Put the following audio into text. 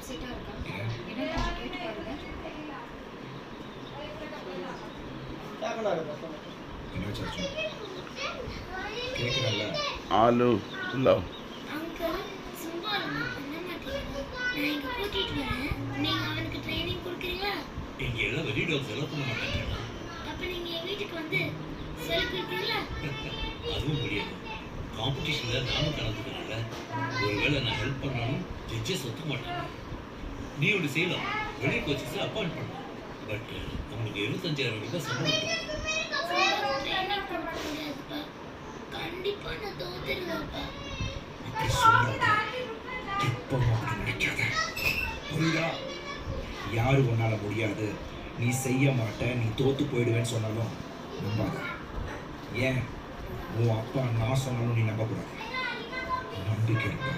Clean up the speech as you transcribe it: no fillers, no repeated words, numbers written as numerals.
அப்செட்டா இருக்கா? என்ன கொஞ்சம் கேட்டு பாருங்க. என்ன சாச்சு கேக்குறல்ல ஆலு லவ் அங்கிள் சும்மா பண்ண மாட்டீங்களா? நான் இங்க கூட்டிட்டு வரேன். நீங்க அவனுக்கு ட்ரைனிங் கொடுக்குறீங்களா? இங்க எல்லாம் வெளி டாக்ஸ் எல்லாம் பண்ண மாட்டாங்க. அப்ப நீங்க என் வீட்டுக்கு வந்து சொல்லி கொடுக்குறீங்களா? அதுவும் முடியாது. காம்படிஷன்ல நானும் கலந்துக்கிறேன்ல. ஒருவேளை நான் ஹெல்ப் பண்ணாலும் ஜட்ஜஸ் ஒத்துக்க மாட்டாங்க. நீ ஒன்று செய்யலாம். வெளி கோச்சஸ் அப்பாயிண்ட் பண்ணலாம். பட் உங்களுக்கு 25,000 ரூபாய் சம்பளம் ட்ரைனிங் கொடுக்க முடியாதுப்பா. கண்டிப்பா நான் தோத்துருவேன்ப்பா. அப்படி சொல்லாத எப்பவும் அப்படி நினைக்காத புரியுதா யாரு உன்னால முடியாது நீ செய்ய மாட்ட நீ தோத்து போயிடுவேன்னு சொன்னாலும் நம்பாத ஏன் உன் அப்பா நான் சொன்னாலும் நீ நம்பக்கூடாது நம்பிக்கை இருக்கா